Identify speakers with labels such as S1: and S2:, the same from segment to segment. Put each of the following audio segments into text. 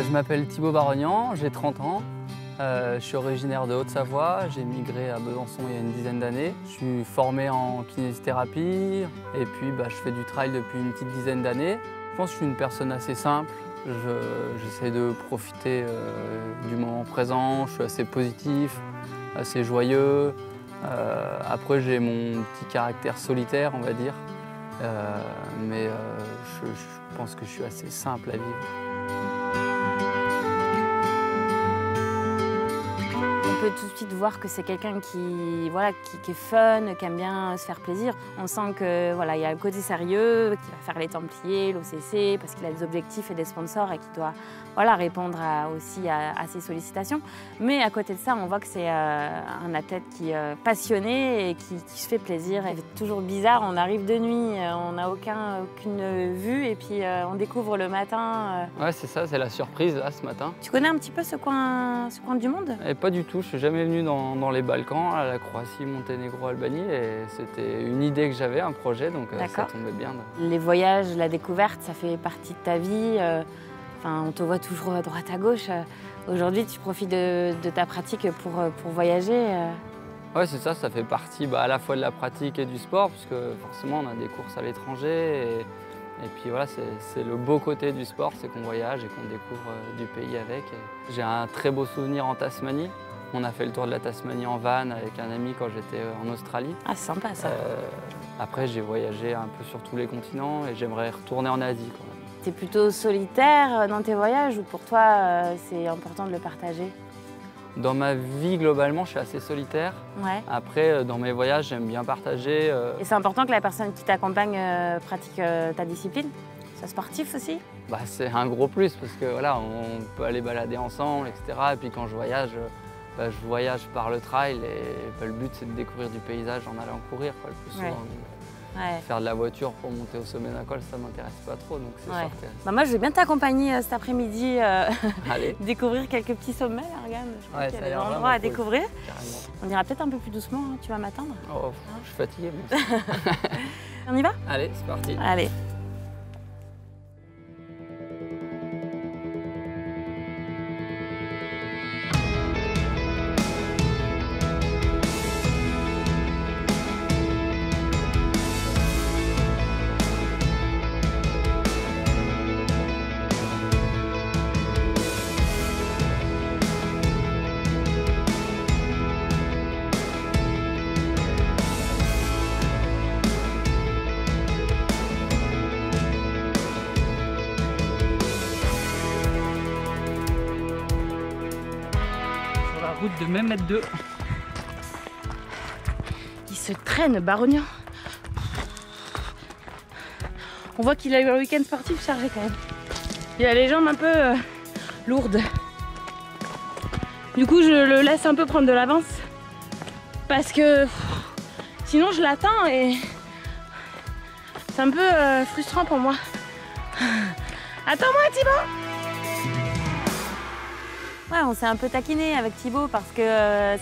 S1: Je m'appelle Thibaut Barognan, j'ai 30 ans. Je suis originaire de Haute-Savoie, j'ai migré à Besançon il y a une dizaine d'années. Je suis formé en kinésithérapie et puis je fais du trail depuis une petite dizaine d'années. Je pense que je suis une personne assez simple. J'essaie de profiter du moment présent, je suis assez positif, assez joyeux. Après j'ai mon petit caractère solitaire, on va dire. Mais je pense que je suis assez simple à vivre.
S2: On peut tout de suite voir que c'est quelqu'un qui est fun, qui aime bien se faire plaisir. On sent que il y a le côté sérieux, qui va faire les Templiers, l'OCC, parce qu'il a des objectifs et des sponsors et qui doit répondre aussi à ses sollicitations. Mais à côté de ça, on voit que c'est un athlète qui est passionné et qui se fait plaisir. Et c'est toujours bizarre, on arrive de nuit, on n'a aucune vue et puis on découvre le matin.
S1: Ouais, c'est ça, c'est la surprise là ce matin.
S2: Tu connais un petit peu ce coin du monde?
S1: Et pas du tout, je suis jamais venu dans les Balkans, à la Croatie, Monténégro, Albanie, et c'était une idée que j'avais, un projet, donc ça tombait bien.
S2: Les voyages, la découverte, ça fait partie de ta vie. On te voit toujours à droite à gauche. Aujourd'hui, tu profites de ta pratique pour voyager.
S1: Ouais, c'est ça, ça fait partie à la fois de la pratique et du sport, puisque forcément on a des courses à l'étranger. Et puis voilà, c'est le beau côté du sport, c'est qu'on voyage et qu'on découvre du pays avec. J'ai un très beau souvenir en Tasmanie. On a fait le tour de la Tasmanie en van avec un ami quand j'étais en Australie.
S2: Ah, c'est sympa ça.
S1: Après, j'ai voyagé un peu sur tous les continents et j'aimerais retourner en Asie quand même.
S2: T'es plutôt solitaire dans tes voyages ou pour toi, c'est important de le partager?
S1: Dans ma vie, globalement, je suis assez solitaire.
S2: Ouais.
S1: Après, dans mes voyages, j'aime bien partager.
S2: Et c'est important que la personne qui t'accompagne pratique ta discipline? C'est sportif aussi?
S1: C'est un gros plus parce que on peut aller balader ensemble, etc. Et puis quand je voyage par le trail et le but c'est de découvrir du paysage en allant courir le plus souvent.
S2: Ouais.
S1: Faire de la voiture pour monter au sommet d'un col, ça m'intéresse pas trop, donc c'est sûr que...
S2: Moi je vais bien t'accompagner cet après-midi,
S1: Allez.
S2: Découvrir quelques petits sommets, là, regarde, je crois qu'il y a des endroits à découvrir.
S1: Carrément.
S2: On ira peut-être un peu plus doucement, hein. Tu vas m'attendre?
S1: Oh, je suis fatigué. Moi.
S2: On y va?
S1: Allez, c'est parti.
S2: Allez.
S1: Route de Mehmet II.
S2: Il se traîne, Barognan. On voit qu'il a eu un week-end sportif chargé quand même. Il a les jambes un peu lourdes. Du coup, je le laisse un peu prendre de l'avance parce que sinon je l'atteins et c'est un peu frustrant pour moi. Attends-moi, Thibaut! Ouais, on s'est un peu taquiné avec Thibaut parce que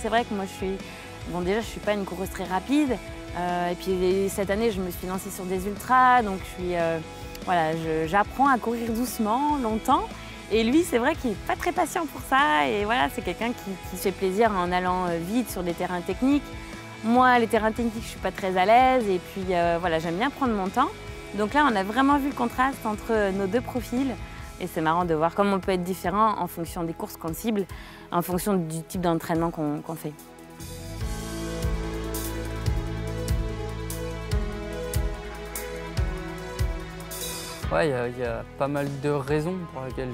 S2: c'est vrai que moi je suis pas une coureuse très rapide. Et puis cette année je me suis lancée sur des ultras, donc j'apprends à courir doucement, longtemps. Et lui c'est vrai qu'il est pas très patient pour ça. Et c'est quelqu'un qui se fait plaisir en allant vite sur des terrains techniques. Moi les terrains techniques je suis pas très à l'aise et puis j'aime bien prendre mon temps. Donc là on a vraiment vu le contraste entre nos deux profils. Et c'est marrant de voir comment on peut être différent en fonction des courses qu'on cible, en fonction du type d'entraînement qu'on fait.
S1: Ouais, il y a pas mal de raisons pour lesquelles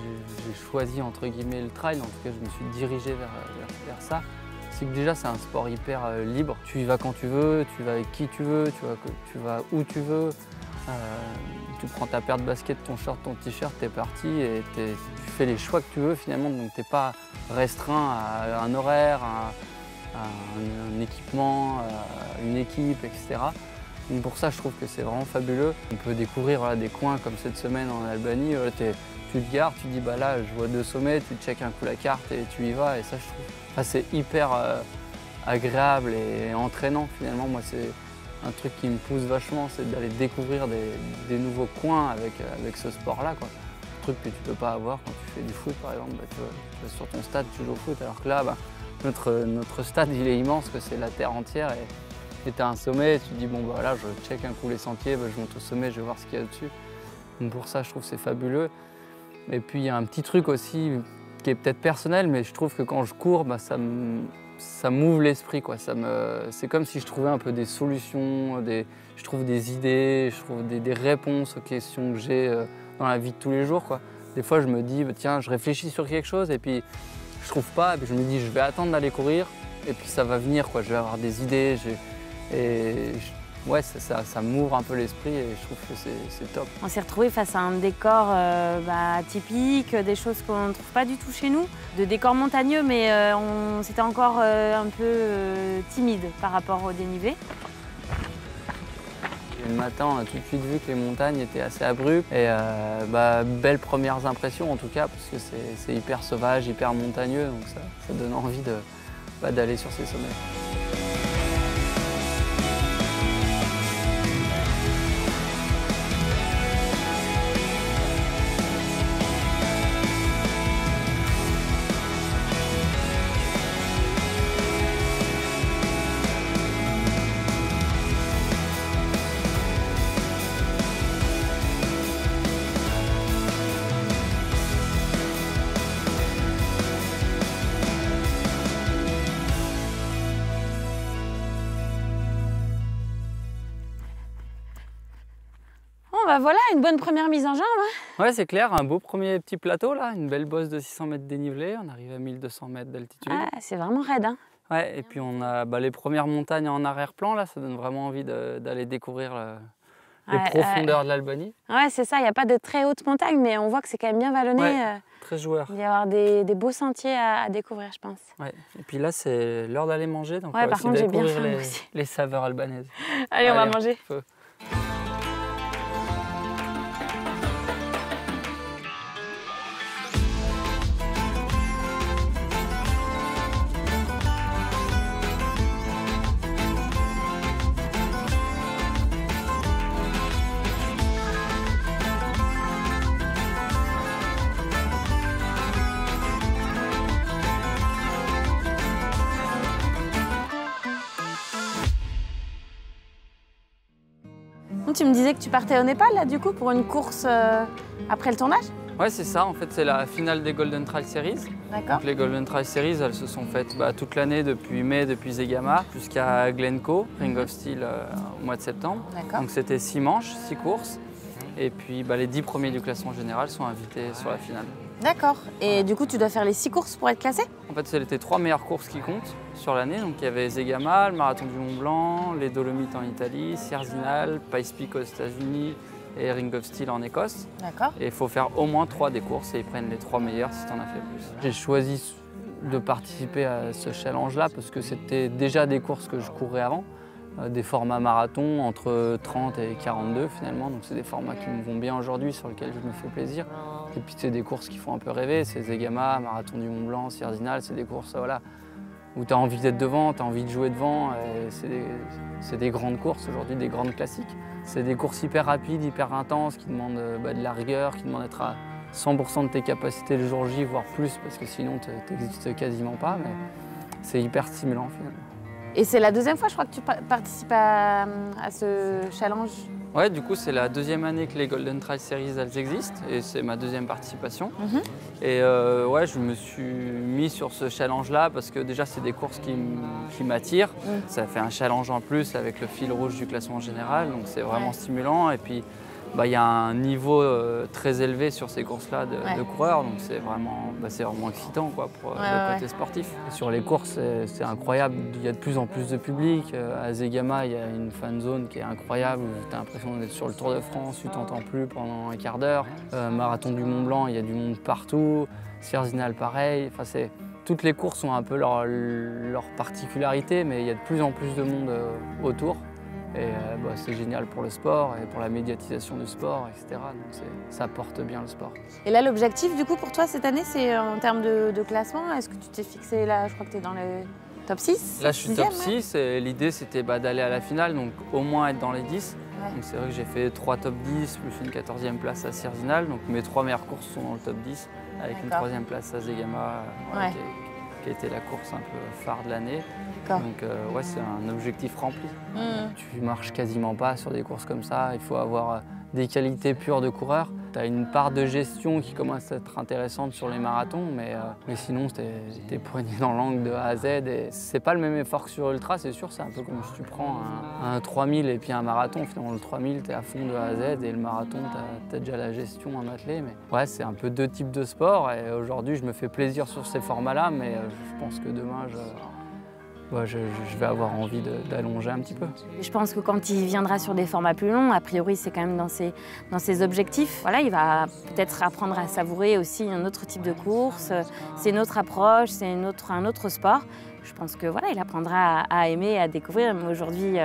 S1: j'ai choisi entre guillemets le trail. En tout cas, je me suis dirigé vers ça. C'est que déjà, c'est un sport hyper libre. Tu y vas quand tu veux, tu vas avec qui tu veux, tu vas où tu veux. Tu prends ta paire de baskets, ton short, ton t-shirt, t'es parti et tu fais les choix que tu veux finalement, donc t'es pas restreint à un horaire, à un équipement, à une équipe, etc. Donc pour ça, je trouve que c'est vraiment fabuleux. On peut découvrir des coins comme cette semaine en Albanie. Tu te gares, tu te dis là, je vois 2 sommets, tu checkes un coup la carte et tu y vas. Et ça, je trouve, c'est hyper agréable et entraînant finalement. Moi, c'est un truc qui me pousse vachement, c'est d'aller découvrir des nouveaux coins avec ce sport-là, quoi. trucs que tu peux pas avoir quand tu fais du foot par exemple. Tu vas sur ton stade, tu joues au foot, alors que là, notre stade il est immense, que c'est la terre entière et tu as un sommet, et tu te dis bon bah voilà, je check un coup les sentiers, je monte au sommet, je vais voir ce qu'il y a au-dessus. Donc pour ça je trouve que c'est fabuleux. Et puis il y a un petit truc aussi qui est peut-être personnel, mais je trouve que quand je cours, ça m'ouvre l'esprit, quoi. C'est comme si je trouvais un peu des solutions, je trouve des idées, je trouve des réponses aux questions que j'ai dans la vie de tous les jours, quoi. Des fois, je me dis, tiens, je réfléchis sur quelque chose et puis je trouve pas, et puis je me dis, je vais attendre d'aller courir et puis ça va venir, quoi. Je vais avoir des idées, ouais, ça m'ouvre un peu l'esprit et je trouve que c'est top.
S2: On s'est retrouvés face à un décor atypique, des choses qu'on ne trouve pas du tout chez nous, de décors montagneux, mais c'était encore un peu timide par rapport au dénivelé.
S1: Et le matin, on a tout de suite vu que les montagnes étaient assez abruptes et belles premières impressions en tout cas, parce que c'est hyper sauvage, hyper montagneux, donc ça donne envie d'aller sur ces sommets.
S2: Voilà, une bonne première mise en jambe. Hein.
S1: Ouais, c'est clair, un beau premier petit plateau là, une belle bosse de 600 mètres dénivelé, on arrive à 1200 mètres d'altitude.
S2: Ah, c'est vraiment raide. Hein.
S1: Ouais, et puis on a les premières montagnes en arrière-plan, là, ça donne vraiment envie d'aller découvrir les profondeurs de l'Albanie.
S2: Ouais, c'est ça, il n'y a pas de très hautes montagnes, mais on voit que c'est quand même bien vallonné.
S1: Ouais, très joueur.
S2: Il va y avoir des beaux sentiers à découvrir, je pense.
S1: Ouais, et puis là, c'est l'heure d'aller manger, donc
S2: ouais,
S1: on va
S2: par contre,
S1: essayer
S2: j'ai bien
S1: découvrir
S2: faim aussi.
S1: les saveurs albanaises.
S2: Allez, on va manger.
S1: Feu.
S2: Tu me disais que tu partais au Népal, là, du coup, pour une course après le tournage?
S1: Ouais, c'est ça. En fait, c'est la finale des Golden Trail Series.
S2: D'accord.
S1: Donc, les Golden Trail Series, elles se sont faites toute l'année, depuis mai, depuis Zegama, jusqu'à Glencoe, Ring of Steel, au mois de septembre.
S2: D'accord.
S1: Donc, c'était 6 manches, 6 courses. Et puis, les 10 premiers du classement général sont invités sur la finale.
S2: D'accord. Et du coup, tu dois faire les 6 courses pour être classé?
S1: En fait, c'était 3 meilleures courses qui comptent sur l'année. Donc, il y avait Zegama, le Marathon du Mont Blanc, les Dolomites en Italie, Sierzinal, Pikes Peak aux États-Unis et Ring of Steel en Écosse.
S2: D'accord.
S1: Et il faut faire au moins 3 des courses et ils prennent les 3 meilleures si tu en as fait plus. J'ai choisi de participer à ce challenge-là parce que c'était déjà des courses que je courais avant. Des formats marathon entre 30 et 42 finalement, donc c'est des formats qui me vont bien aujourd'hui, sur lesquels je me fais plaisir. Et puis c'est des courses qui font un peu rêver, c'est Zegama, Marathon du Mont Blanc, Sierzinal, c'est des courses où tu as envie d'être devant, tu as envie de jouer devant, c'est des grandes courses aujourd'hui, des grandes classiques. C'est des courses hyper rapides, hyper intenses, qui demandent de la rigueur, qui demandent d'être à 100% de tes capacités le jour J, voire plus, parce que sinon tu n'existes quasiment pas, mais c'est hyper stimulant finalement.
S2: Et c'est la deuxième fois, je crois, que tu participes à ce challenge?
S1: Ouais, du coup, c'est la deuxième année que les Golden Trail Series elles existent et c'est ma deuxième participation. Et ouais, je me suis mis sur ce challenge-là parce que déjà, c'est des courses qui m'attirent. Ça fait un challenge en plus avec le fil rouge du classement général, donc c'est vraiment stimulant. Et puis, il y a un niveau très élevé sur ces courses-là de coureurs, donc c'est vraiment excitant quoi, pour le côté sportif. Et sur les courses, c'est incroyable, il y a de plus en plus de public. À Zegama, il y a une fan zone qui est incroyable, où tu as l'impression d'être sur le Tour de France, tu t'entends plus pendant un quart d'heure. Marathon du Mont Blanc, il y a du monde partout. Sierzinal, pareil. Enfin, toutes les courses ont un peu leur particularité, mais il y a de plus en plus de monde autour. Et c'est génial pour le sport et pour la médiatisation du sport, etc. Donc ça porte bien le sport.
S2: Et là, l'objectif, du coup, pour toi, cette année, c'est en termes de classement. Est-ce que tu t'es fixé, là, je crois que tu es dans le top 6?
S1: Là, je suis top 6 et l'idée, c'était d'aller à la finale, donc au moins être dans les 10. Donc c'est vrai que j'ai fait 3 top 10 plus une 14e place à Sierzinal. Donc mes 3 meilleures courses sont dans le top 10 avec une 3e place à Zegama qui a été la course un peu phare de l'année. Donc ouais, c'est un objectif rempli. Tu marches quasiment pas sur des courses comme ça. Il faut avoir des qualités pures de coureur. Tu as une part de gestion qui commence à être intéressante sur les marathons, mais sinon, t'es poigné dans l'angle de A à Z. Et c'est pas le même effort que sur ultra, c'est sûr. C'est un peu comme si tu prends un 3000 et puis un marathon. Finalement, le 3000, tu es à fond de A à Z et le marathon, tu as déjà la gestion en athlée. Mais ouais, c'est un peu deux types de sport. Et aujourd'hui, je me fais plaisir sur ces formats-là, mais je pense que demain, je vais avoir envie d'allonger un petit peu.
S2: Je pense que quand il viendra sur des formats plus longs, a priori c'est quand même dans ses objectifs. Voilà, il va peut-être apprendre à savourer aussi un autre type de course, c'est une autre approche, c'est un autre sport. Je pense que voilà, il apprendra à aimer, à découvrir. Mais aujourd'hui,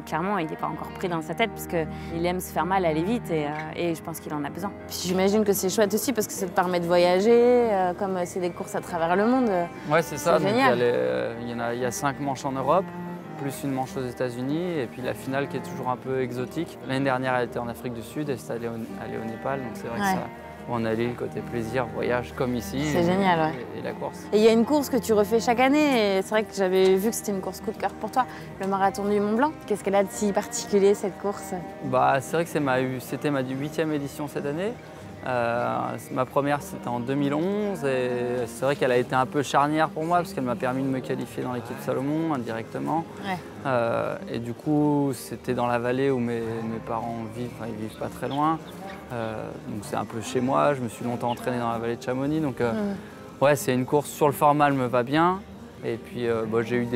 S2: clairement, il n'est pas encore pris dans sa tête parce qu'il aime se faire mal, aller vite et je pense qu'il en a besoin. J'imagine que c'est chouette aussi parce que ça te permet de voyager, comme c'est des courses à travers le monde.
S1: Ouais, c'est ça.
S2: Génial.
S1: Il y a 5 manches en Europe, plus une manche aux États-Unis et puis la finale qui est toujours un peu exotique. L'année dernière, elle était en Afrique du Sud et c'est allé au Népal, donc c'est vrai que ça. On allait le côté plaisir, voyage comme ici.
S2: C'est génial, ouais.
S1: Et la course.
S2: Et il y a une course que tu refais chaque année, et c'est vrai que j'avais vu que c'était une course coup de cœur pour toi, le marathon du Mont Blanc. Qu'est-ce qu'elle a de si particulier cette course?
S1: C'est vrai que c'était ma 8e édition cette année. Ma première c'était en 2011 et c'est vrai qu'elle a été un peu charnière pour moi parce qu'elle m'a permis de me qualifier dans l'équipe Salomon indirectement. Et du coup c'était dans la vallée où mes parents vivent, ils vivent pas très loin. Donc c'est un peu chez moi, je me suis longtemps entraîné dans la vallée de Chamonix. Donc ouais, c'est une course sur le format, elle me va bien. Et puis j'ai eu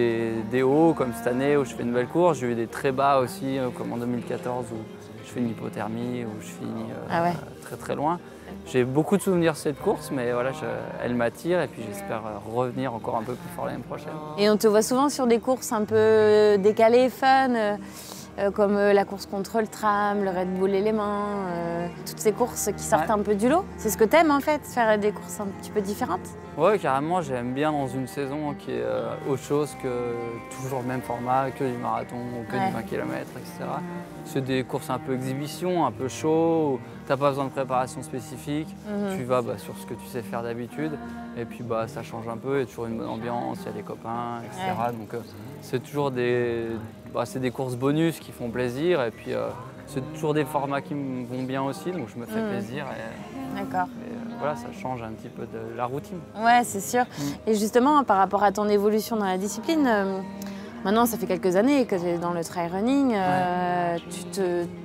S1: des hauts comme cette année où je fais une belle course, j'ai eu des très bas aussi comme en 2014 où je fais une hypothermie, où je finis très très loin. J'ai beaucoup de souvenirs de cette course, mais voilà, elle m'attire et puis j'espère revenir encore un peu plus fort l'année prochaine.
S2: Et on te voit souvent sur des courses un peu décalées, fun, comme la course contre le tram, le Red Bull Élément, toutes ces courses qui sortent un peu du lot. C'est ce que t'aimes en fait, faire des courses un petit peu différentes?
S1: Ouais, carrément, j'aime bien dans une saison qui est autre chose que toujours le même format, que du marathon ou que du 20 km, etc. C'est des courses un peu exhibition, un peu show, où t'as pas besoin de préparation spécifique, tu vas sur ce que tu sais faire d'habitude, et puis ça change un peu, il y a toujours une bonne ambiance, il y a des copains, etc. Donc c'est toujours des courses bonus qui font plaisir, et puis c'est toujours des formats qui me vont bien aussi, donc je me fais plaisir.
S2: D'accord.
S1: Voilà, ça change un petit peu de la routine.
S2: Ouais, c'est sûr. Et justement, par rapport à ton évolution dans la discipline, maintenant, ça fait quelques années que tu es dans le trail running. Tu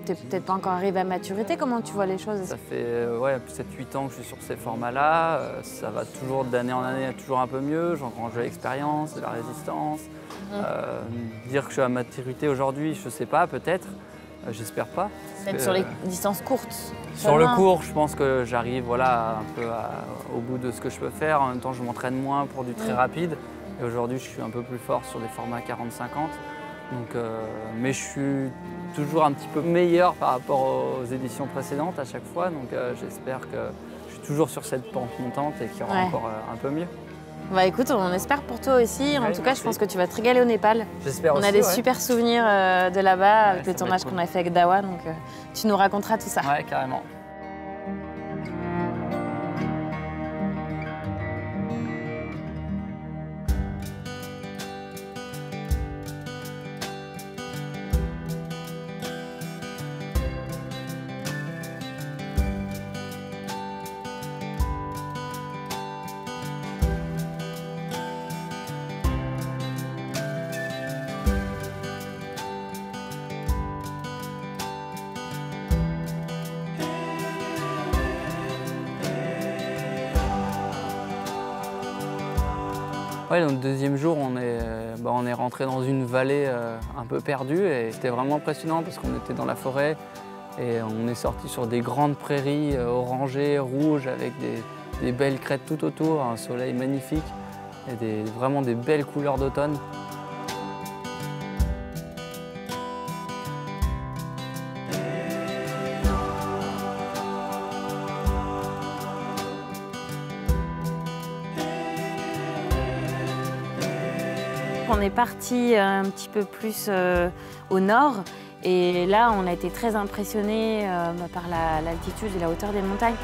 S2: t'es peut-être pas encore arrivé à maturité. Comment tu vois les choses?
S1: Ça fait 7-8 ans que je suis sur ces formats-là. Ça va toujours d'année en année, toujours un peu mieux. J'engrange de l'expérience, de la résistance. Dire que je suis à maturité aujourd'hui, je sais pas, peut-être. J'espère pas.
S2: Peut-être sur les distances courtes.
S1: Sur le court, je pense que j'arrive un peu au bout de ce que je peux faire. En même temps, je m'entraîne moins pour du très rapide. Et aujourd'hui, je suis un peu plus fort sur des formats 40-50. Donc, mais je suis toujours un petit peu meilleur par rapport aux éditions précédentes à chaque fois. Donc j'espère que je suis toujours sur cette pente montante et qu'il y aura encore un peu mieux.
S2: Bah écoute, on espère pour toi aussi. En tout cas, je pense que tu vas te régaler au Népal.
S1: J'espère aussi.
S2: On a des super souvenirs de là-bas avec le tournage qu'on a fait avec Dawa. Donc tu nous raconteras tout ça.
S1: Ouais, carrément. Ouais, donc le deuxième jour, on est rentré dans une vallée un peu perdue et c'était vraiment impressionnant parce qu'on était dans la forêt et on est sorti sur des grandes prairies orangées, rouges avec des belles crêtes tout autour, un soleil magnifique et vraiment des belles couleurs d'automne.
S2: On est parti un petit peu plus au nord Et là, on a été très impressionnés par l'altitude et la hauteur des montagnes.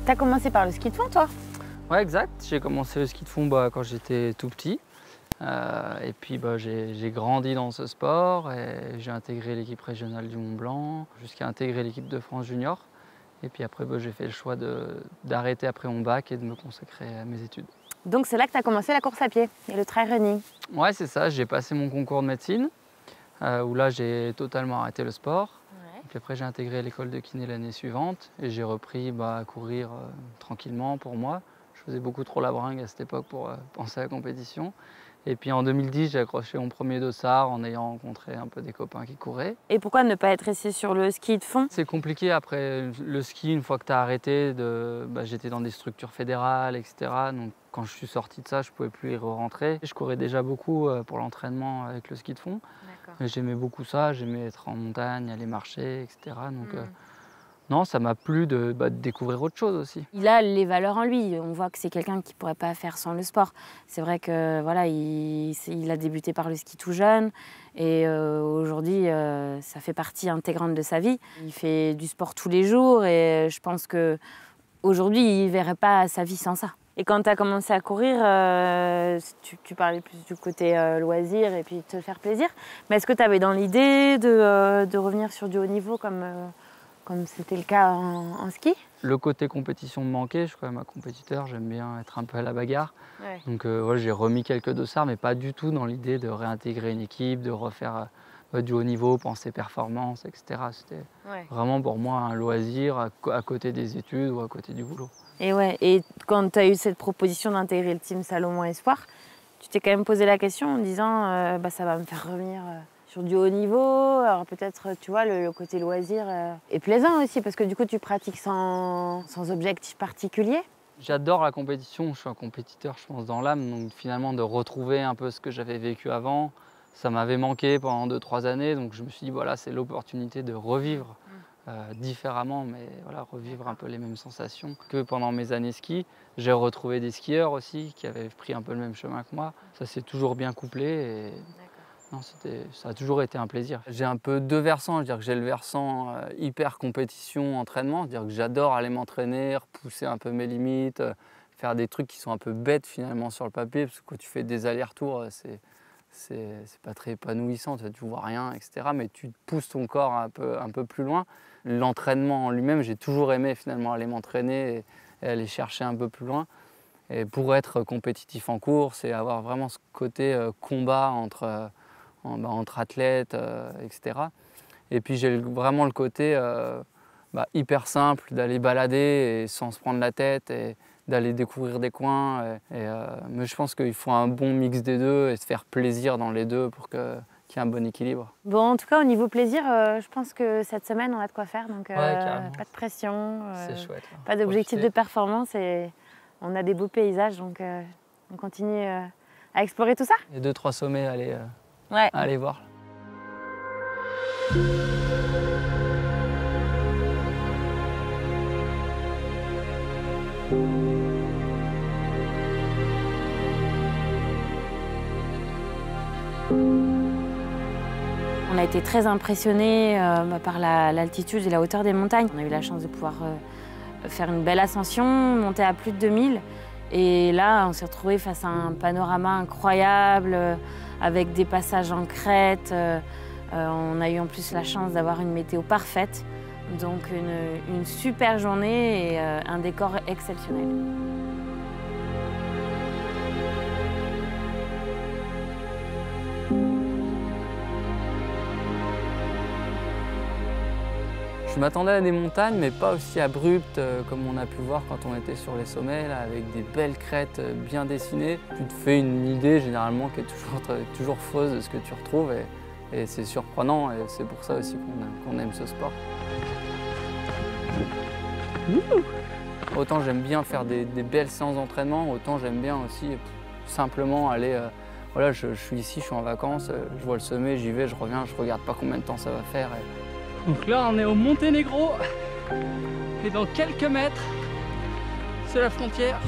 S2: T'as commencé par le ski de fond, toi?
S1: Ouais, exact. J'ai commencé le ski de fond quand j'étais tout petit. Et puis j'ai grandi dans ce sport et j'ai intégré l'équipe régionale du Mont Blanc jusqu'à intégrer l'équipe de France junior. Et puis après, j'ai fait le choix d'arrêter après mon bac et de me consacrer à mes études.
S2: Donc c'est là que tu as commencé la course à pied et le trail running?
S1: Ouais, c'est ça. J'ai passé mon concours de médecine où là j'ai totalement arrêté le sport. Puis après, j'ai intégré l'école de kiné l'année suivante et j'ai repris à courir tranquillement pour moi. Je faisais beaucoup trop la bringue à cette époque pour penser à la compétition. Et puis en 2010, j'ai accroché mon premier dossard en ayant rencontré un peu des copains qui couraient.
S2: Et pourquoi ne pas être resté sur le ski de fond?
S1: C'est compliqué après le ski, une fois que tu as arrêté, j'étais dans des structures fédérales, etc. Donc quand je suis sorti de ça, je ne pouvais plus y re-rentrer. Je courais déjà beaucoup pour l'entraînement avec le ski de fond. J'aimais beaucoup ça, j'aimais être en montagne, aller marcher, etc. Donc non, ça m'a plu de découvrir autre chose aussi.
S2: Il a les valeurs en lui. On voit que c'est quelqu'un qui ne pourrait pas faire sans le sport. C'est vrai que voilà, il a débuté par le ski tout jeune et aujourd'hui, ça fait partie intégrante de sa vie. Il fait du sport tous les jours et je pense qu'aujourd'hui, il ne verrait pas sa vie sans ça. Et quand tu as commencé à courir, tu parlais plus du côté loisir et puis te faire plaisir. Mais est-ce que tu avais dans l'idée de revenir sur du haut niveau comme c'était le cas en ski?
S1: Le côté compétition me manquait, je suis quand même un compétiteur, j'aime bien être un peu à la bagarre. Ouais. Donc j'ai remis quelques dossards, mais pas du tout dans l'idée de réintégrer une équipe, de refaire du haut niveau, penser performance, etc. C'était vraiment pour moi un loisir à côté des études ou à côté du boulot.
S2: Et quand tu as eu cette proposition d'intégrer le team Salomon Espoir, tu t'es quand même posé la question en disant ça va me faire revenir sur du haut niveau. Alors peut-être, tu vois, le côté loisir est plaisant aussi parce que du coup tu pratiques sans objectif particulier.
S1: J'adore la compétition, je suis un compétiteur, je pense, dans l'âme. Donc finalement de retrouver un peu ce que j'avais vécu avant, ça m'avait manqué pendant 2-3 années. Donc je me suis dit, voilà, c'est l'opportunité de revivre différemment, mais voilà, revivre un peu les mêmes sensations que pendant mes années ski. J'ai retrouvé des skieurs aussi qui avaient pris un peu le même chemin que moi. Ça s'est toujours bien couplé et non, ça a toujours été un plaisir. J'ai un peu deux versants, c'est-à-dire que j'ai le versant hyper compétition, entraînement, c'est-à-dire que j'adore aller m'entraîner, repousser un peu mes limites, faire des trucs qui sont un peu bêtes finalement sur le papier, parce que quand tu fais des allers-retours, c'est pas très épanouissant, tu vois rien, etc. Mais tu pousses ton corps un peu plus loin. L'entraînement en lui-même, j'ai toujours aimé finalement aller m'entraîner et aller chercher un peu plus loin. Et pour être compétitif en course et avoir vraiment ce côté combat entre athlètes, etc. Et puis j'ai vraiment le côté hyper simple d'aller balader et sans se prendre la tête et d'aller découvrir des coins. Mais je pense qu'il faut un bon mix des deux et se faire plaisir dans les deux pour qu'il y ait un bon équilibre.
S2: Bon, en tout cas, au niveau plaisir, je pense que cette semaine, on a de quoi faire. Donc, pas de pression,
S1: c'est chouette,
S2: pas d'objectif de performance et on a des beaux paysages. Donc, on continue à explorer tout ça.
S1: Il y a 2-3 sommets à aller voir.
S2: On a été très impressionnés par l'altitude et la hauteur des montagnes. On a eu la chance de pouvoir faire une belle ascension, monter à plus de 2000. Et là, on s'est retrouvés face à un panorama incroyable, avec des passages en crête. On a eu en plus la chance d'avoir une météo parfaite. Donc une super journée et un décor exceptionnel.
S1: m'attendais à des montagnes, mais pas aussi abruptes comme on a pu voir quand on était sur les sommets, là, avec des belles crêtes bien dessinées. Tu te fais une idée généralement qui est toujours fausse de ce que tu retrouves et c'est surprenant et c'est pour ça aussi qu'on aime ce sport. Autant j'aime bien faire des belles séances d'entraînement, autant j'aime bien aussi simplement aller... voilà, je suis ici, je suis en vacances, je vois le sommet, j'y vais, je reviens, je regarde pas combien de temps ça va faire.
S3: Donc là, on est au Monténégro et dans quelques mètres, c'est la frontière.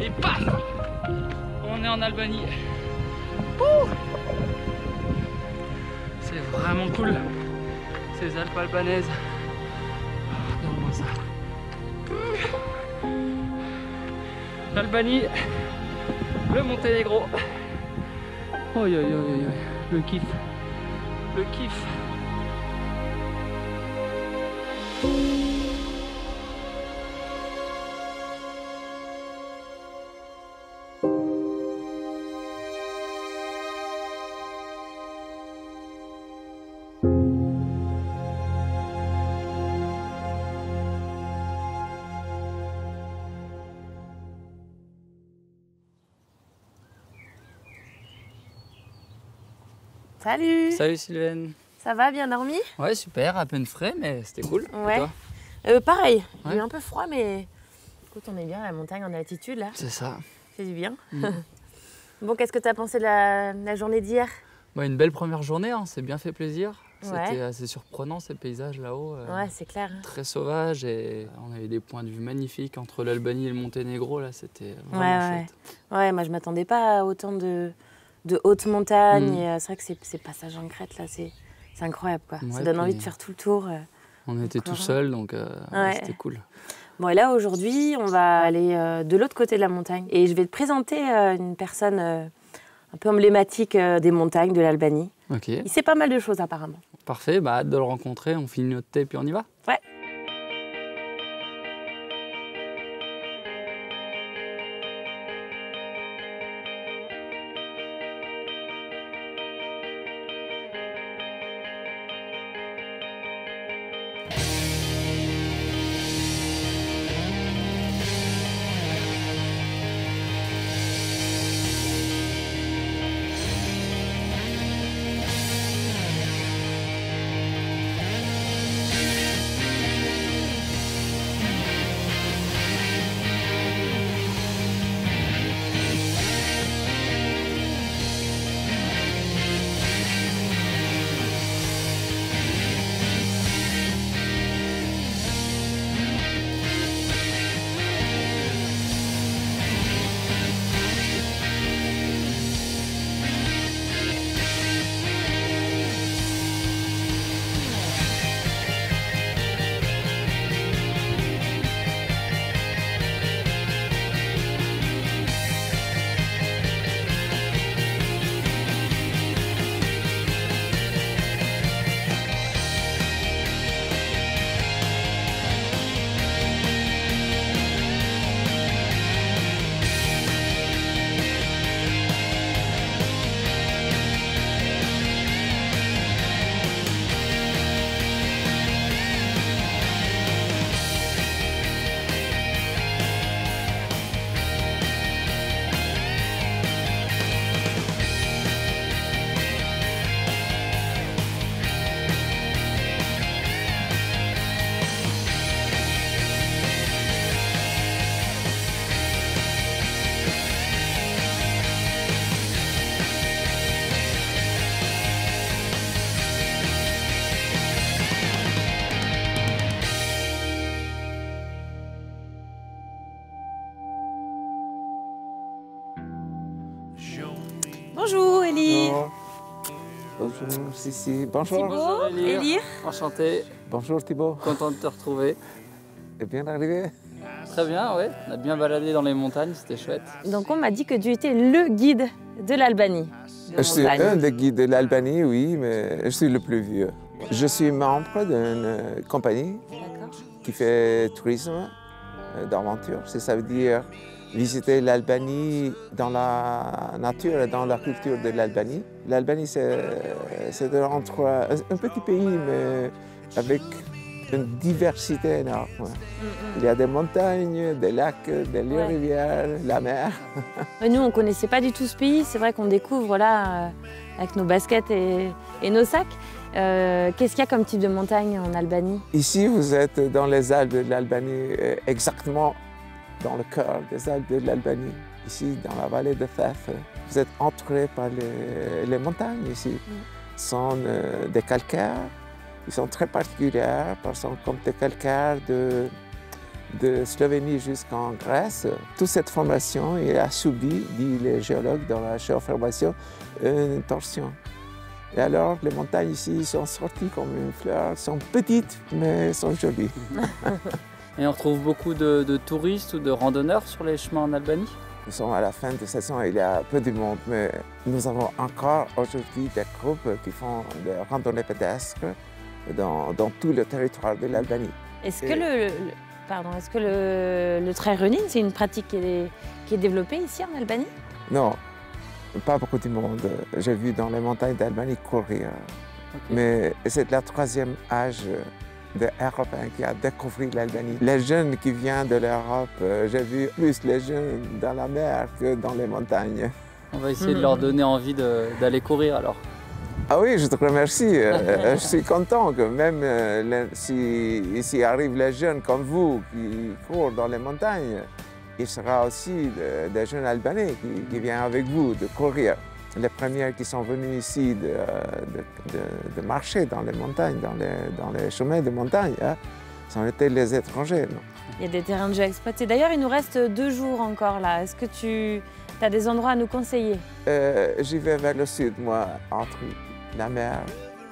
S3: Et paf, on est en Albanie. C'est vraiment cool, ces Alpes albanaises. Regarde-moi ça. L'Albanie, le Monténégro. Oh, le kiff, le kiff.
S2: Salut!
S1: Salut Sylvaine!
S2: Ça va, bien dormi?
S1: Ouais, super, à peine frais, mais c'était cool.
S2: Ouais.
S1: Et toi?
S2: Pareil,
S1: Ouais.
S2: il est un peu froid, mais écoute, on est bien à la montagne en altitude là.
S1: C'est ça.
S2: C'est du bien.
S1: Mm.
S2: Bon, qu'est-ce que tu as pensé de la journée d'hier?
S1: Bah, une belle première journée, hein, c'est bien fait plaisir.
S2: Ouais.
S1: C'était assez surprenant ces paysages là-haut.
S2: Ouais, c'est clair.
S1: Très sauvages et on avait des points de vue magnifiques entre l'Albanie et le Monténégro. Là, c'était
S2: Ouais,
S1: vraiment chouette.
S2: Ouais, moi je m'attendais pas à autant de hautes montagnes.
S1: Mm.
S2: Et c'est vrai que ces passages en crête là, c'est incroyable quoi.
S1: Ouais,
S2: Ça donne envie
S1: puis-
S2: de faire tout le tour.
S1: On était
S2: Encore
S1: tout
S2: un.
S1: seuls, donc
S2: Ouais.
S1: c'était cool.
S2: Bon, et là aujourd'hui, on va aller de l'autre côté de la montagne. Et je vais te présenter une personne un peu emblématique des montagnes de l'Albanie.
S1: Ok,
S2: Il sait pas mal de choses apparemment.
S1: parfait, bah, hâte de le rencontrer. On finit notre thé puis on y va.
S2: Ouais. Bonjour Elie.
S4: Bonjour Sissi. Bonjour.
S1: Bonjour, Elie.
S2: Elie.
S1: Enchanté,
S4: Bonjour Thibaut.
S1: content de te retrouver.
S4: T'es bien arrivé?
S1: Très bien, ouais. On a bien baladé dans les montagnes, c'était chouette.
S2: Donc on m'a dit que tu étais le guide de l'Albanie. de
S4: Je suis
S2: montagne.
S4: un des guides de l'Albanie, oui, mais je suis le plus vieux. Je suis membre d'une compagnie
S2: D'accord.
S4: qui fait tourisme d'aventure. Ça veut dire visiter l'Albanie dans la nature et dans la culture de l'Albanie. L'Albanie, c'est un petit pays, mais avec une diversité énorme. Il y a des montagnes, des lacs, des rivières, la mer.
S2: Nous, on ne connaissait pas du tout ce pays. C'est vrai qu'on découvre là, avec nos baskets et nos sacs. Qu'est-ce qu'il y a comme type de montagne en Albanie?
S4: Ici, vous êtes dans les Alpes de l'Albanie, exactement dans le cœur des Alpes de l'Albanie. Ici, dans la vallée de Thaf, vous êtes entouré par les montagnes ici. Ce sont des calcaires. Ils sont très particuliers parce qu'ils sont comme des calcaires de Slovénie jusqu'en Grèce. Toute cette formation a subi, disent les géologues dans la géoformation, une torsion. Et alors, les montagnes ici sont sorties comme une fleur, elles sont petites, mais sont jolies.
S1: Et on retrouve beaucoup de touristes ou de randonneurs sur les chemins en Albanie?
S4: Nous sommes à la fin de saison, il y a peu de monde, mais nous avons encore aujourd'hui des groupes qui font des randonnées pédestres dans tout le territoire de l'Albanie.
S2: Est-ce que le trail running, c'est une pratique qui est développée ici en Albanie?
S4: Non, pas beaucoup de monde. J'ai vu dans les montagnes d'Albanie courir. Mais c'est le troisième âge des Européens qui a découvert l'Albanie. Les jeunes qui viennent de l'Europe, j'ai vu plus les jeunes dans la mer que dans les montagnes.
S1: On va essayer de leur donner envie d'aller courir alors.
S4: Ah oui, je te remercie. Je suis content que même si ici arrivent les jeunes comme vous qui courent dans les montagnes, il sera aussi des jeunes Albanais qui viennent avec vous de courir. Les premiers qui sont venus ici de marcher dans les montagnes, dans les chemins de montagne, ce sont été les étrangers. Non?
S2: Il y a des terrains de jeu exploités. D'ailleurs, il nous reste 2 jours encore là. Est-ce que tu as des endroits à nous conseiller?
S4: J'y vais vers le sud, moi, entre la mer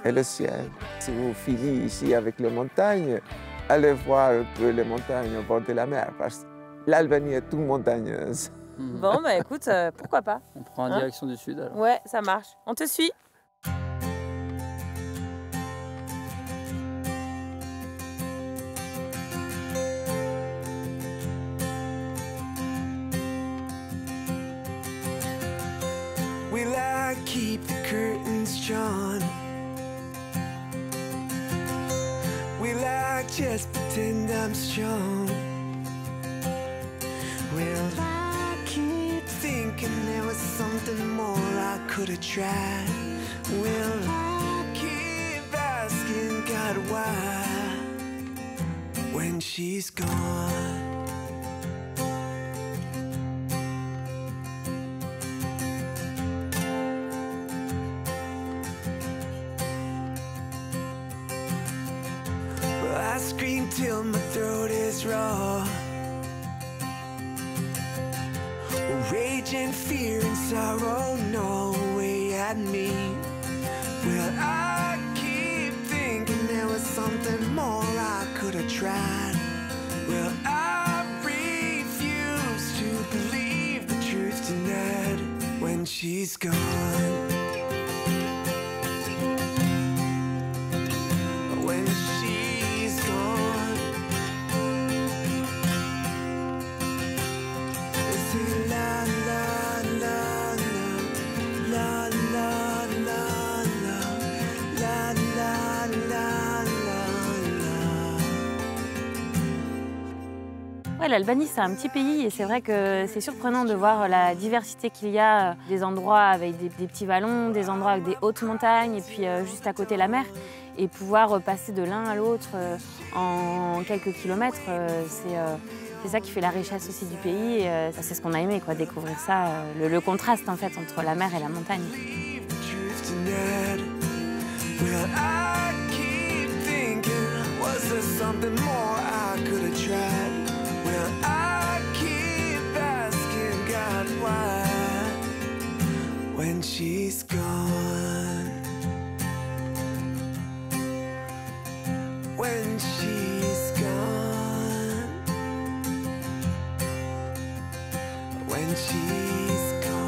S4: et le ciel. Si vous finissez ici avec les montagnes, allez voir un peu les montagnes au bord de la mer, parce que l'Albanie est toute montagneuse.
S2: Bon, bah écoute, pourquoi pas?
S1: On prend en direction du sud alors.
S2: Ouais, ça marche. On te suit.
S5: Will I keep the curtains drawn? Will I just pretend I'm strong? Will I keep thinking there was something more I could have tried? Will I keep asking God why when she's gone? I scream till my throat is raw. Rage and fear and sorrow gnaw away at me. Well, I keep thinking there was something more I could have tried. Well, I refuse to believe the truth tonight when she's gone. When she's gone. Say la la la la la la la la la la la.
S2: Ouais, l'Albanie, c'est un petit pays et c'est vrai que c'est surprenant de voir la diversité qu'il y a, des endroits avec des petits vallons, des endroits avec des hautes montagnes et puis juste à côté la mer. Et pouvoir passer de l'un à l'autre en quelques kilomètres, c'est ça qui fait la richesse aussi du pays. C'est ce qu'on a aimé, quoi, découvrir ça, le contraste en fait entre la mer et la montagne.
S5: When she's gone. When she's gone. When she's gone.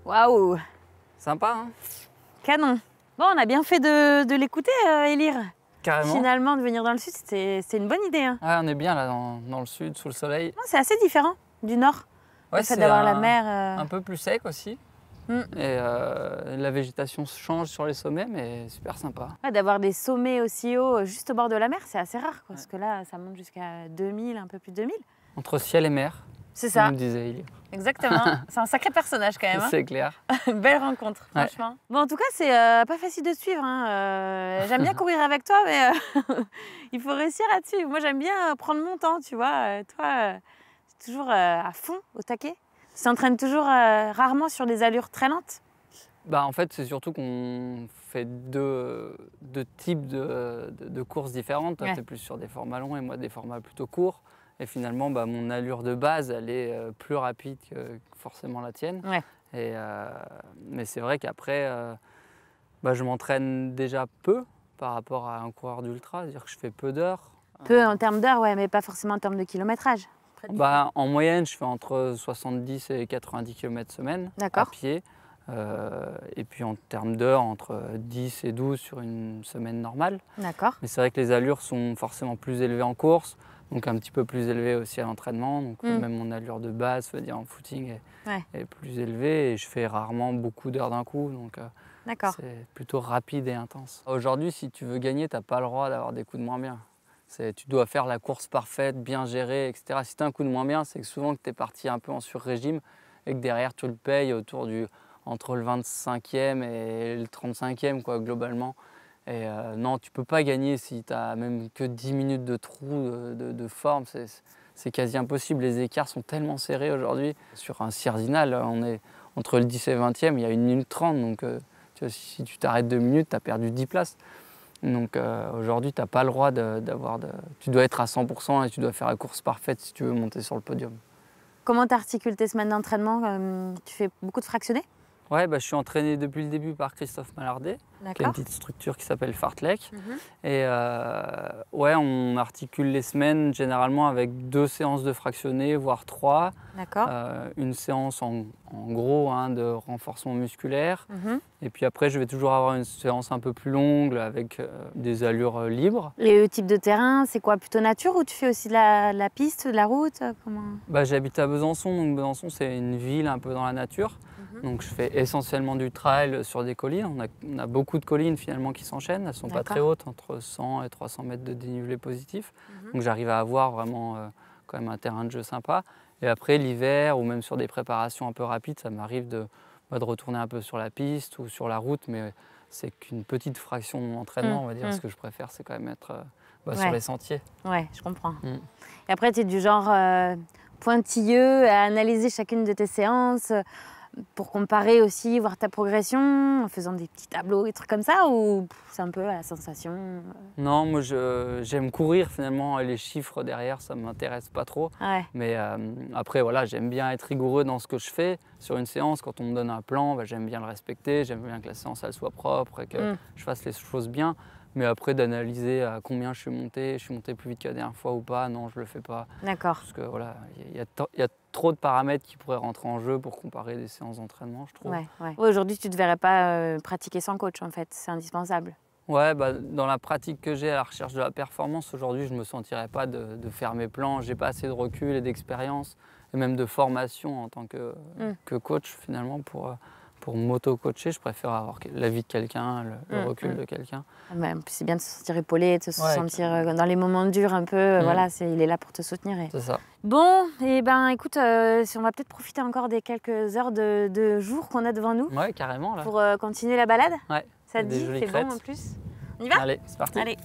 S1: Waouh! Sympa, hein?
S2: Canon. Bon, on a bien fait de l'écouter, Élire.
S1: carrément.
S2: finalement, de venir dans le sud, c'est une bonne idée. Hein.
S1: Ouais, on est bien là dans le sud, sous le soleil.
S2: Non, c'est assez différent du nord.
S1: Ouais,
S2: le fait
S1: c'est
S2: d'avoir la mer.
S1: un peu plus sec aussi.
S2: Mm.
S1: Et la végétation change sur les sommets, mais super sympa.
S2: Ouais, d'avoir des sommets aussi hauts juste au bord de la mer, c'est assez rare. Quoi, parce que là, ça monte jusqu'à 2000, un peu plus de 2000.
S1: Entre ciel et mer,
S2: C'est
S1: comme
S2: ça,
S1: me disait Elie.
S2: exactement. C'est un sacré personnage quand même. Hein.
S1: C'est clair.
S2: Belle rencontre,
S1: Ouais.
S2: franchement. Bon, en tout cas, c'est pas facile de te suivre. Hein. J'aime bien courir avec toi, mais il faut réussir à te suivre. Moi, j'aime bien prendre mon temps, tu vois. Toi, c'est toujours à fond, au taquet. Tu t'entraînes toujours rarement sur des allures très lentes.
S1: Bah, en fait, c'est surtout qu'on fait deux types de courses différentes. Toi,
S2: Ouais.
S1: tu es plus sur des formats longs et moi des formats plutôt courts. Et finalement, bah, mon allure de base, elle est plus rapide que forcément la tienne.
S2: Ouais.
S1: Et, mais c'est vrai qu'après, bah, je m'entraîne déjà peu par rapport à un coureur d'ultra. C'est-à-dire que je fais peu d'heures.
S2: Peu en termes d'heures, ouais, mais pas forcément en termes de kilométrage.
S1: Bah, en moyenne, je fais entre 70 et 90 km semaine à
S2: D'accord.
S1: pied. Et puis en termes d'heures, entre 10 et 12 sur une semaine normale.
S2: D'accord.
S1: Mais c'est vrai que les allures sont forcément plus élevées en course, donc un petit peu plus élevées aussi à l'entraînement. Donc même mon allure de base, veut dire en footing, est plus élevée et je fais rarement beaucoup d'heures d'un coup. Donc
S2: D'accord.
S1: c'est plutôt rapide et intense. Aujourd'hui, si tu veux gagner, tu n'as pas le droit d'avoir des coups de moins bien. Tu dois faire la course parfaite, bien gérée, etc. Si tu as un coup de moins bien, c'est que souvent que tu es parti un peu en sur-régime et que derrière tu le payes entre le 25e et le 35e quoi, globalement. Et non, tu peux pas gagner si tu n'as même que 10 minutes de trou de forme. C'est quasi impossible. Les écarts sont tellement serrés aujourd'hui. Sur un Sierzinal, on est entre le 10 et le 20e, il y a 1 minute 30. Donc tu vois, si tu t'arrêtes 2 minutes, tu as perdu 10 places. Donc aujourd'hui, tu n'as pas le droit Tu dois être à 100% et tu dois faire la course parfaite si tu veux monter sur le podium.
S2: Comment tu articules tes semaines d'entraînement Tu fais beaucoup de fractionnés?
S1: Ouais, bah, je suis entraîné depuis le début par Christophe Mallardet, qui a une
S2: D'accord.
S1: petite structure qui s'appelle Fartlek. Et ouais, on articule les semaines généralement avec 2 séances de fractionnés, voire 3.
S2: D'accord.
S1: Une séance en gros de renforcement musculaire.
S2: Mhm.
S1: Et puis après, je vais toujours avoir une séance un peu plus longue avec des allures libres.
S2: Et le type de terrain, c'est quoi? Plutôt nature ou tu fais aussi de la piste, de la route? Comment...
S1: Bah, j'habite à Besançon, donc Besançon c'est une ville un peu dans la nature. Donc je fais essentiellement du trail sur des collines. On a beaucoup de collines finalement qui s'enchaînent. Elles ne sont pas très hautes, entre 100 et 300 mètres de dénivelé positif. Donc j'arrive à avoir vraiment quand même un terrain de jeu sympa. Et après l'hiver ou même sur des préparations un peu rapides, ça m'arrive de retourner un peu sur la piste ou sur la route. Mais c'est qu'une petite fraction de mon entraînement, on va dire. Ce que je préfère, c'est quand même être sur les sentiers.
S2: Ouais, je comprends. Et après, tu es du genre pointilleux à analyser chacune de tes séances pour comparer aussi, voir ta progression en faisant des petits tableaux, des trucs comme ça, ou c'est un peu à la sensation?
S1: Non, moi j'aime courir finalement, et les chiffres derrière ça ne m'intéresse pas trop.
S2: Ouais.
S1: Mais après voilà, j'aime bien être rigoureux dans ce que je fais. Sur une séance, quand on me donne un plan, j'aime bien le respecter, j'aime bien que la séance elle soit propre et que je fasse les choses bien. Mais après d'analyser à combien je suis monté plus vite que la dernière fois ou pas, non je le fais pas.
S2: D'accord.
S1: Parce que voilà, il y a trop de paramètres qui pourraient rentrer en jeu pour comparer des séances d'entraînement, je trouve.
S2: Ouais. Aujourd'hui, tu ne te verrais pas pratiquer sans coach, en fait. C'est indispensable.
S1: Ouais, dans la pratique que j'ai à la recherche de la performance, aujourd'hui, je ne me sentirais pas de faire mes plans. Je n'ai pas assez de recul et d'expérience, et même de formation en tant que coach, finalement, pour m'auto-coacher. Je préfère avoir l'avis de quelqu'un, le recul de quelqu'un.
S2: C'est bien de se sentir épaulé, de se sentir dans les moments durs un peu. Voilà, il est là pour te soutenir.
S1: C'est ça.
S2: Bon, et écoute, on va peut-être profiter encore des quelques heures de jour qu'on a devant nous.
S1: Ouais, carrément. Là.
S2: Pour continuer la balade.
S1: Ouais.
S2: Ça te dit, c'est bon en plus. On y va?
S1: Allez, c'est parti.
S2: Allez.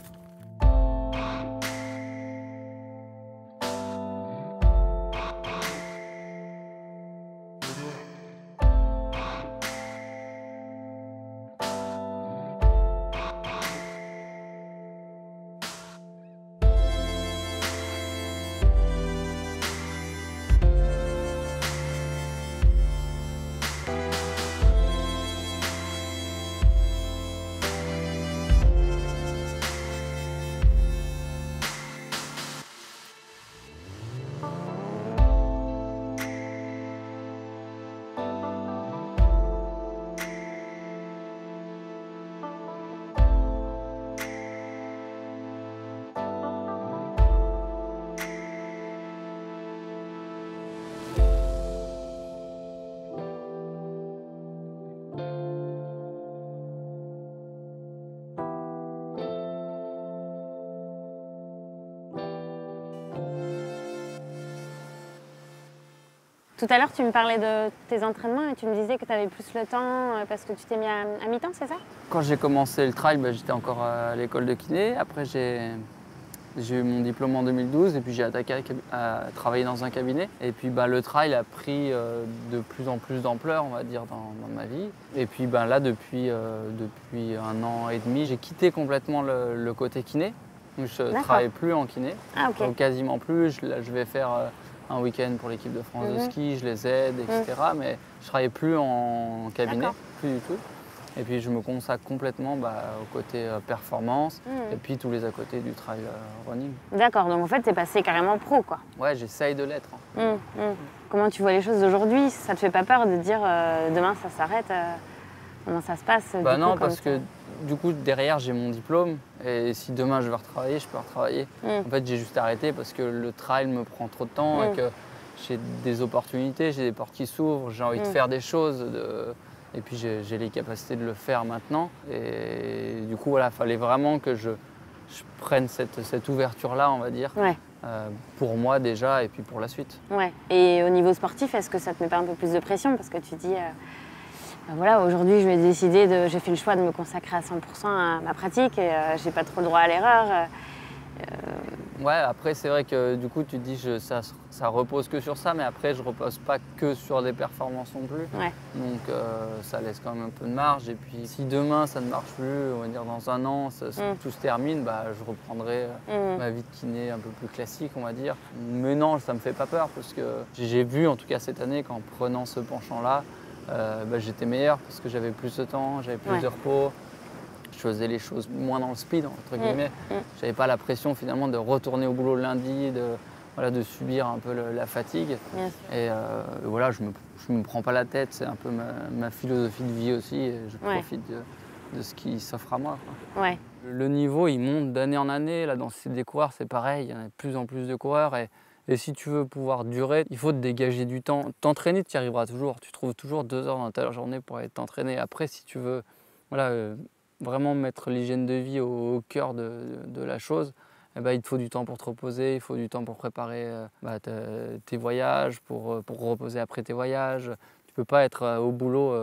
S2: Tout à l'heure, tu me parlais de tes entraînements et tu me disais que tu avais plus le temps parce que tu t'es mis à mi-temps, c'est ça?
S1: Quand j'ai commencé le trail, j'étais encore à l'école de kiné. Après, j'ai eu mon diplôme en 2012 et puis j'ai attaqué à travailler dans un cabinet. Et puis le trail a pris de plus en plus d'ampleur, on va dire, dans ma vie. Et puis là, depuis 1 an et demi, j'ai quitté complètement le côté kiné. Donc, je ne travaille plus en kiné, donc, quasiment plus. Là, je vais faire un week-end pour l'équipe de France de ski, je les aide, etc. Mais je ne travaille plus en cabinet, plus du tout. Et puis je me consacre complètement au côté performance et puis tous les à côté du trail running.
S2: D'accord, donc en fait, tu es passé carrément pro, quoi.
S1: Ouais, j'essaye de l'être.
S2: Comment tu vois les choses aujourd'hui? Ça te fait pas peur de dire demain ça s'arrête? Comment ça se passe?
S1: Non, parce que du coup, derrière, j'ai mon diplôme et si demain je veux retravailler, je peux retravailler. En fait, j'ai juste arrêté parce que le trail me prend trop de temps et que j'ai des opportunités, j'ai des portes qui s'ouvrent, j'ai envie de faire des choses. Et puis j'ai les capacités de le faire maintenant. Et du coup, voilà, il fallait vraiment que je prenne cette ouverture-là, on va dire, pour moi déjà et puis pour la suite.
S2: Ouais. Et au niveau sportif, est-ce que ça te met pas un peu plus de pression? Parce que tu dis, voilà, aujourd'hui, j'ai fait le choix de me consacrer à 100% à ma pratique et j'ai pas trop le droit à l'erreur.
S1: Ouais, après c'est vrai que du coup tu te dis ça repose que sur ça, mais après je repose pas que sur des performances non plus. Donc ça laisse quand même un peu de marge. Et puis si demain ça ne marche plus, on va dire dans 1 an, tout se termine, je reprendrai ma vie de kiné un peu plus classique, on va dire. Mais non, ça me fait pas peur parce que j'ai vu en tout cas cette année qu'en prenant ce penchant-là, j'étais meilleur parce que j'avais plus de temps, j'avais plus de repos. Je faisais les choses moins dans le speed, entre guillemets. J'avais pas la pression finalement de retourner au boulot le lundi, de subir un peu la fatigue. Et voilà, je me prends pas la tête, c'est un peu ma philosophie de vie aussi. Et je profite de ce qui s'offre à moi, quoi. Le niveau, il monte d'année en année. Là, dans le site des coureurs, c'est pareil, il y en a de plus en plus de coureurs. Et si tu veux pouvoir durer, il faut te dégager du temps. T'entraîner, tu y arriveras toujours. Tu trouves toujours 2 heures dans ta journée pour aller t'entraîner. Après, si tu veux vraiment mettre l'hygiène de vie au cœur de la chose, il te faut du temps pour te reposer, il faut du temps pour préparer tes voyages, pour reposer après tes voyages. Tu ne peux pas être au boulot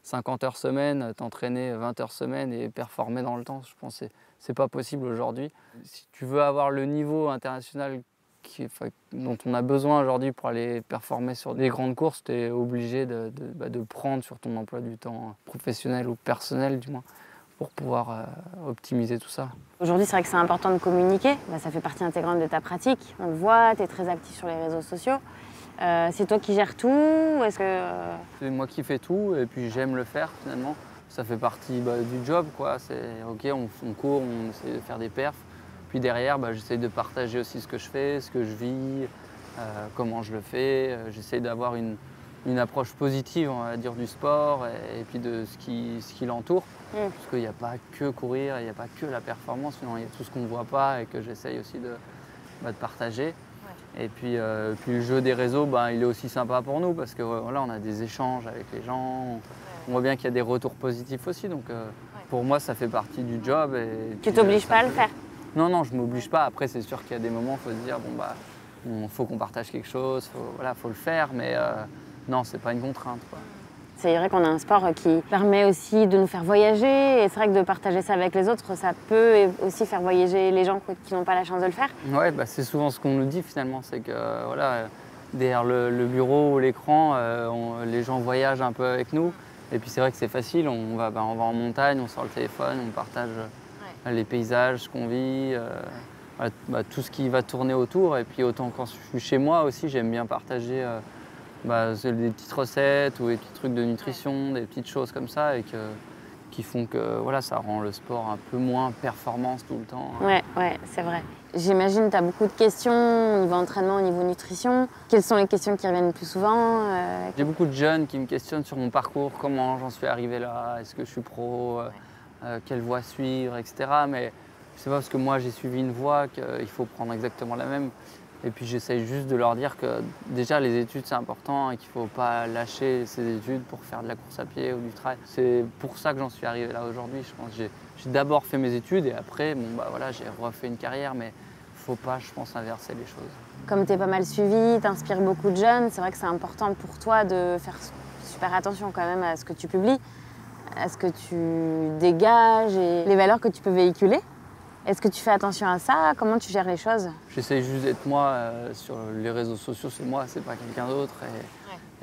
S1: 50 heures semaine, t'entraîner 20 heures semaine et performer dans le temps. Je pense que ce n'est pas possible aujourd'hui. Si tu veux avoir le niveau international dont on a besoin aujourd'hui pour aller performer sur des grandes courses, tu es obligé de prendre sur ton emploi du temps professionnel ou personnel du moins, pour pouvoir optimiser tout ça.
S2: Aujourd'hui, c'est vrai que c'est important de communiquer. Ça fait partie intégrante de ta pratique. On le voit, tu es très actif sur les réseaux sociaux. C'est toi qui gères tout? Est-ce que...
S1: C'est moi qui fais tout et puis j'aime le faire finalement. Ça fait partie du job, quoi. C'est ok, on court, on essaie de faire des perfs. Puis derrière, j'essaie de partager aussi ce que je fais, ce que je vis, comment je le fais. J'essaie d'avoir une approche positive, on va dire, du sport et puis de ce qui l'entoure. Parce qu'il n'y a pas que courir, il n'y a pas que la performance, il y a tout ce qu'on ne voit pas et que j'essaye aussi de partager. Et puis le jeu des réseaux, il est aussi sympa pour nous parce que on a des échanges avec les gens. On voit bien qu'il y a des retours positifs aussi. Donc pour moi, ça fait partie du job.
S2: Tu t'obliges pas à le faire?
S1: Non, je ne m'oblige pas. Après, c'est sûr qu'il y a des moments où il faut se dire, faut qu'on partage quelque chose, faut le faire. Mais non, ce n'est pas une contrainte, quoi.
S2: C'est vrai qu'on a un sport qui permet aussi de nous faire voyager. Et c'est vrai que de partager ça avec les autres, ça peut aussi faire voyager les gens qui n'ont pas la chance de le faire.
S1: Ouais, c'est souvent ce qu'on nous dit finalement. C'est que derrière le bureau ou l'écran, les gens voyagent un peu avec nous. Et puis c'est vrai que c'est facile. On va en montagne, on sort le téléphone, on partage les paysages, ce qu'on vit, tout ce qui va tourner autour. Et puis autant quand je suis chez moi aussi, j'aime bien partager des petites recettes ou des petits trucs de nutrition, des petites choses comme ça qui font que ça rend le sport un peu moins performance tout le temps.
S2: Ouais, c'est vrai. J'imagine que tu as beaucoup de questions au niveau entraînement, au niveau nutrition. Quelles sont les questions qui reviennent le plus souvent?
S1: J'ai beaucoup de jeunes qui me questionnent sur mon parcours, comment j'en suis arrivé là, est-ce que je suis pro, quelle voie suivre, etc. Mais c'est pas parce que moi j'ai suivi une voie qu'il faut prendre exactement la même. Et puis j'essaye juste de leur dire que déjà les études c'est important et qu'il ne faut pas lâcher ses études pour faire de la course à pied ou du trail. C'est pour ça que j'en suis arrivé là aujourd'hui. Je pense que j'ai d'abord fait mes études et après j'ai refait une carrière, mais il faut pas, je pense, inverser les choses.
S2: Comme tu es pas mal suivi, tu inspires beaucoup de jeunes, c'est vrai que c'est important pour toi de faire super attention quand même à ce que tu publies, à ce que tu dégages et les valeurs que tu peux véhiculer. Est-ce que tu fais attention à ça? Comment tu gères les choses?
S1: J'essaie juste d'être moi sur les réseaux sociaux, c'est moi, c'est pas quelqu'un d'autre.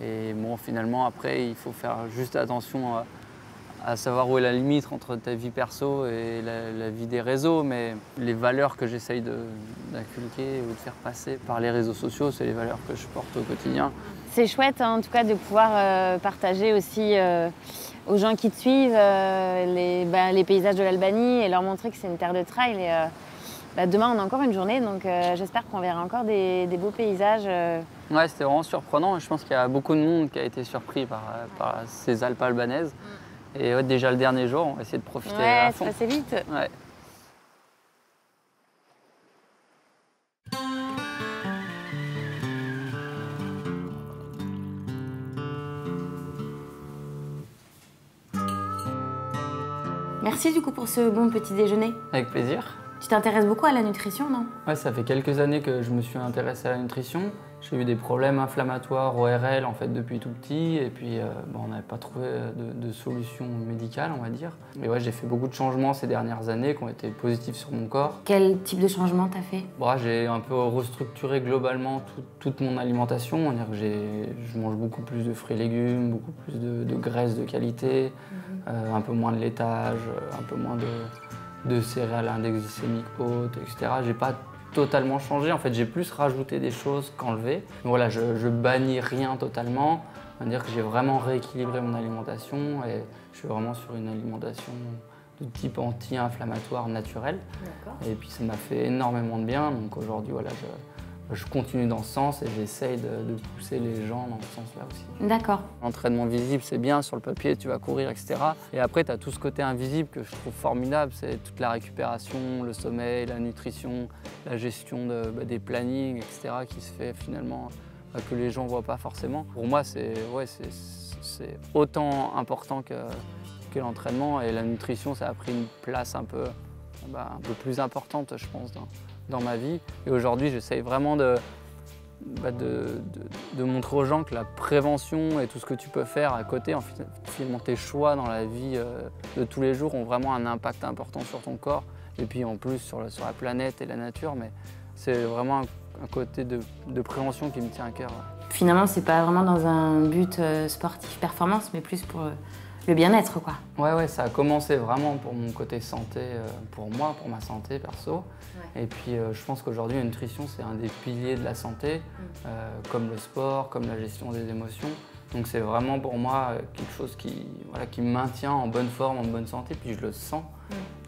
S1: Et bon, finalement, après, il faut faire juste attention à savoir où est la limite entre ta vie perso et la vie des réseaux. Mais les valeurs que j'essaye d'inculquer ou de faire passer par les réseaux sociaux, c'est les valeurs que je porte au quotidien.
S2: C'est chouette en tout cas de pouvoir partager aussi aux gens qui te suivent les paysages de l'Albanie et leur montrer que c'est une terre de trail. Et, demain, on a encore une journée, donc j'espère qu'on verra encore des beaux paysages.
S1: Ouais, c'était vraiment surprenant. Je pense qu'il y a beaucoup de monde qui a été surpris par ces Alpes albanaises. Et ouais, déjà le dernier jour, on va essayer de profiter à fond.
S2: Ouais, c'est passé vite.
S1: Ouais.
S2: Merci du coup pour ce bon petit déjeuner.
S1: Avec plaisir.
S2: Tu t'intéresses beaucoup à la nutrition, non?
S1: Ouais, ça fait quelques années que je me suis intéressé à la nutrition. J'ai eu des problèmes inflammatoires ORL en fait depuis tout petit et puis on n'avait pas trouvé de solution médicale, on va dire. Et ouais, j'ai fait beaucoup de changements ces dernières années qui ont été positifs sur mon corps.
S2: Quel type de changement t'as fait?
S1: J'ai un peu restructuré globalement toute mon alimentation. On va dire que je mange beaucoup plus de fruits et légumes, beaucoup plus de graisses de qualité, un peu moins de laitage, un peu moins de céréales à index glycémique haute, etc. J'ai pas totalement changé. En fait, j'ai plus rajouté des choses qu'enlevé. Voilà, je bannis rien totalement. On va dire que j'ai vraiment rééquilibré mon alimentation et je suis vraiment sur une alimentation de type anti-inflammatoire naturel. Et puis ça m'a fait énormément de bien. Donc aujourd'hui, voilà, je continue dans ce sens et j'essaye de pousser les gens dans ce sens-là aussi.
S2: D'accord.
S1: L'entraînement visible, c'est bien, sur le papier, tu vas courir, etc. Et après, tu as tout ce côté invisible que je trouve formidable, c'est toute la récupération, le sommeil, la nutrition, la gestion des plannings, etc. qui se fait finalement, que les gens ne voient pas forcément. Pour moi, c'est autant important que l'entraînement et la nutrition, ça a pris une place un peu plus importante, je pense, dans ma vie. Et aujourd'hui, j'essaye vraiment de montrer aux gens que la prévention et tout ce que tu peux faire à côté, finalement tes choix dans la vie de tous les jours ont vraiment un impact important sur ton corps et puis en plus sur la planète et la nature. Mais c'est vraiment un côté de prévention qui me tient à cœur.
S2: Finalement, c'est pas vraiment dans un but sportif performance, mais plus pour le bien-être, quoi.
S1: Ouais, ça a commencé vraiment pour mon côté santé, pour moi, pour ma santé perso. Ouais. Et puis je pense qu'aujourd'hui, la nutrition, c'est un des piliers de la santé, comme le sport, comme la gestion des émotions. Donc c'est vraiment pour moi quelque chose qui me maintient en bonne forme, en bonne santé, puis je le sens,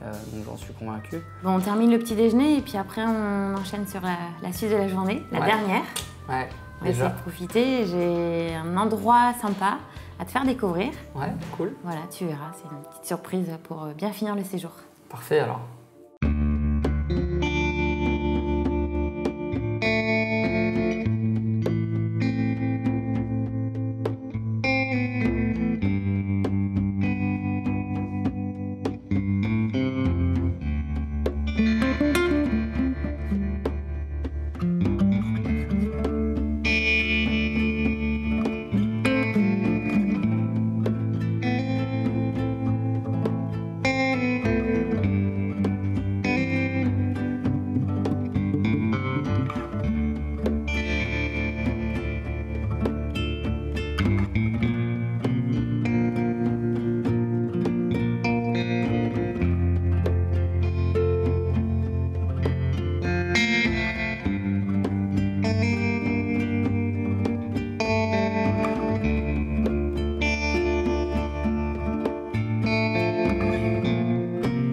S1: donc j'en suis convaincu.
S2: Bon, on termine le petit déjeuner et puis après on enchaîne sur la suite de la journée, la dernière.
S1: Ouais,
S2: on va essayer de profiter, j'ai un endroit sympa à te faire découvrir.
S1: Ouais, cool.
S2: Voilà, tu verras, c'est une petite surprise pour bien finir le séjour.
S1: Parfait alors.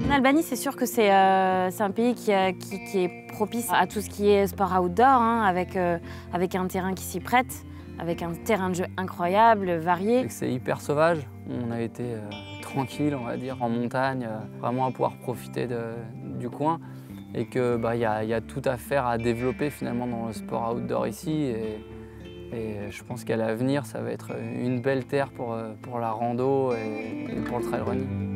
S2: L'Albanie, c'est sûr que c'est un pays qui est propice à tout ce qui est sport outdoor, hein, avec un terrain qui s'y prête, avec un terrain de jeu incroyable, varié.
S1: C'est hyper sauvage. On a été tranquille, on va dire, en montagne, vraiment à pouvoir profiter du coin. Et qu'il y a tout à faire, à développer finalement dans le sport outdoor ici. Et je pense qu'à l'avenir, ça va être une belle terre pour la rando et pour le trail running.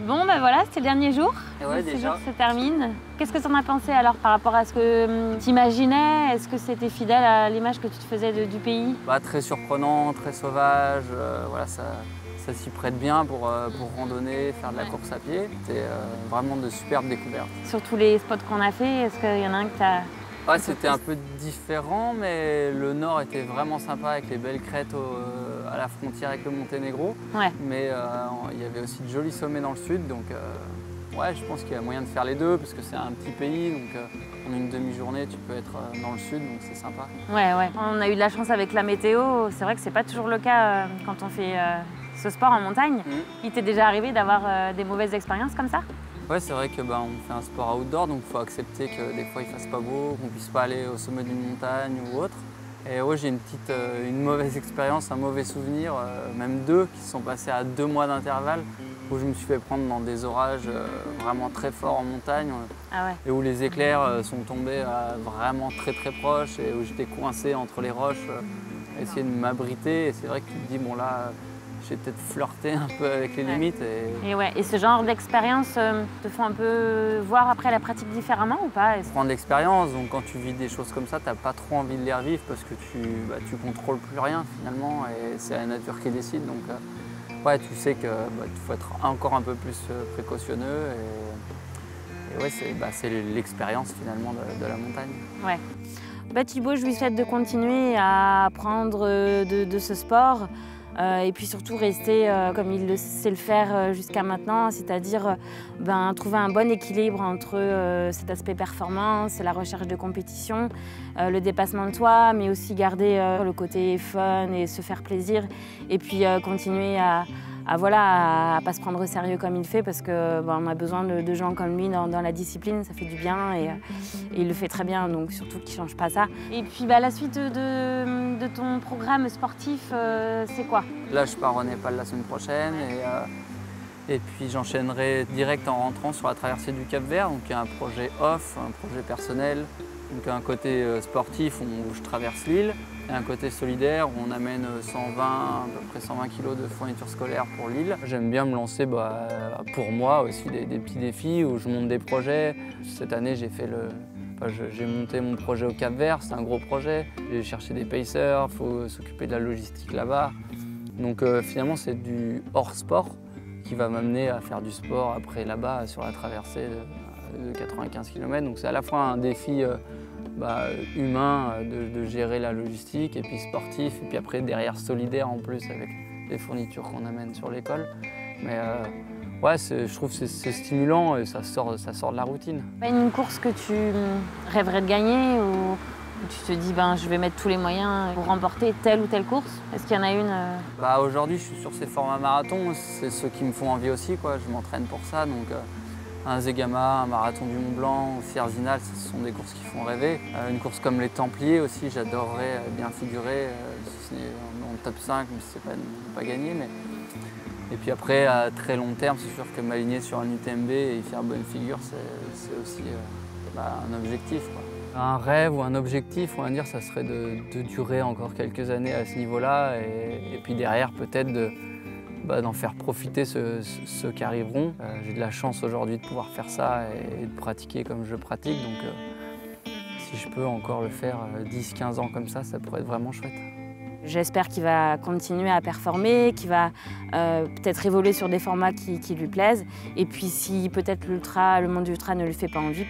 S2: Bon, ben voilà, c'était le dernier jour.
S1: Et ouais,
S2: Ce
S1: déjà.
S2: jour se termine. Qu'est-ce que tu en as pensé alors par rapport à ce que tu imaginais? Est-ce que c'était fidèle à l'image que tu te faisais du pays?
S1: Bah, très surprenant, très sauvage. Voilà, ça s'y prête bien pour randonner, faire de la course à pied. C'était vraiment de superbes découvertes.
S2: Sur tous les spots qu'on a fait, est-ce qu'il y en a un que tu as...
S1: Ouais, c'était un peu différent, mais le nord était vraiment sympa avec les belles crêtes à la frontière avec le Monténégro.
S2: Ouais.
S1: Mais il y avait aussi de jolis sommets dans le sud, donc ouais, je pense qu'il y a moyen de faire les deux, parce que c'est un petit pays, donc en une demi-journée, tu peux être dans le sud, donc c'est sympa.
S2: Ouais, ouais. On a eu de la chance avec la météo. C'est vrai que c'est pas toujours le cas quand on fait ce sport en montagne. Il t'est déjà arrivé d'avoir des mauvaises expériences comme ça?
S1: Ouais, c'est vrai que on fait un sport outdoor, donc il faut accepter que des fois il fasse pas beau, qu'on puisse pas aller au sommet d'une montagne ou autre. Et ouais, j'ai une mauvaise expérience, un mauvais souvenir, même deux, qui se sont passés à 2 mois d'intervalle, où je me suis fait prendre dans des orages vraiment très forts en montagne,
S2: Ah ouais.
S1: et où les éclairs sont tombés vraiment très proches, et où j'étais coincé entre les roches, essayer de m'abriter. Et c'est vrai que tu te dis, bon là, j'ai peut-être flirté un peu avec les limites.
S2: Et ce genre d'expérience te font un peu voir après la pratique différemment ou pas?
S1: Prendre l'expérience, donc quand tu vis des choses comme ça, tu n'as pas trop envie de les revivre parce que tu contrôles plus rien finalement, et c'est la nature qui décide. Donc ouais, tu sais qu'il faut être encore un peu plus précautionneux, et ouais, c'est l'expérience finalement de la montagne.
S2: Ouais. Bah, Thibaut, je lui souhaite de continuer à apprendre de ce sport. Et puis surtout rester comme il le sait le faire jusqu'à maintenant, c'est-à-dire trouver un bon équilibre entre cet aspect performance, la recherche de compétition, le dépassement de soi, mais aussi garder le côté fun et se faire plaisir, et puis continuer à pas se prendre au sérieux comme il fait, parce que on a besoin de gens comme lui dans la discipline, ça fait du bien, et il le fait très bien, donc surtout qu'il ne change pas ça. Et puis la suite de ton programme sportif, c'est quoi?
S1: Là, je pars au Népal la semaine prochaine, et puis j'enchaînerai direct en rentrant sur la traversée du Cap-Vert, donc il y a un projet off, un projet personnel, donc un côté sportif où je traverse l'île, et un côté solidaire où on amène à peu près 120 kg de fournitures scolaires pour l'île. J'aime bien me lancer pour moi aussi des petits défis où je monte des projets. Cette année, j'ai monté mon projet au Cap-Vert, c'est un gros projet. J'ai cherché des pacers, il faut s'occuper de la logistique là-bas. Donc finalement, c'est du hors-sport qui va m'amener à faire du sport après là-bas sur la traversée de 95 km. Donc c'est à la fois un défi humain de gérer la logistique, et puis sportif, et puis après derrière solidaire en plus avec les fournitures qu'on amène sur l'école. Mais ouais, je trouve que c'est stimulant et ça sort de la routine.
S2: Une course que tu rêverais de gagner, ou tu te dis je vais mettre tous les moyens pour remporter telle ou telle course? Est-ce qu'il y en a une?
S1: Aujourd'hui, je suis sur ces formats marathons, c'est ceux qui me font envie aussi, quoi. Je m'entraîne pour ça, donc un Zegama, un marathon du Mont Blanc, ou Sierzinal, ce sont des courses qui font rêver. Une course comme les Templiers aussi, j'adorerais bien figurer, si ce n'est dans le top 5, mais c'est pas gagné. Et puis après, à très long terme, c'est sûr que m'aligner sur un UTMB et y faire bonne figure, c'est aussi un objectif, quoi. Un rêve ou un objectif, on va dire, ça serait de durer encore quelques années à ce niveau-là, et puis derrière peut-être d'en faire profiter ceux qui arriveront. J'ai de la chance aujourd'hui de pouvoir faire ça et de pratiquer comme je pratique, donc si je peux encore le faire 10-15 ans comme ça pourrait être vraiment chouette.
S2: J'espère qu'il va continuer à performer, qu'il va peut-être évoluer sur des formats qui lui plaisent. Et puis si peut-être le monde ultra ne lui fait pas envie,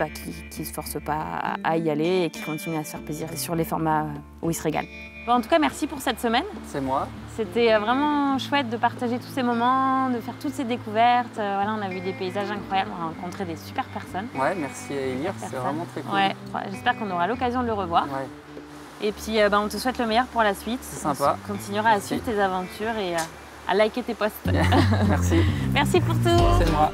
S2: qu'il ne se force pas à y aller et qu'il continue à se faire plaisir sur les formats où il se régale. En tout cas, merci pour cette semaine.
S1: C'est moi.
S2: C'était vraiment chouette de partager tous ces moments, de faire toutes ces découvertes. Voilà, on a vu des paysages incroyables, on a rencontré des super personnes.
S1: Ouais, merci à Elire, c'est vraiment très cool.
S2: Ouais, j'espère qu'on aura l'occasion de le revoir.
S1: Ouais.
S2: Et puis on te souhaite le meilleur pour la suite.
S1: C'est sympa.
S2: On continuera à suivre tes aventures et à liker tes posts.
S1: Merci.
S2: Merci pour tout.
S1: C'est moi.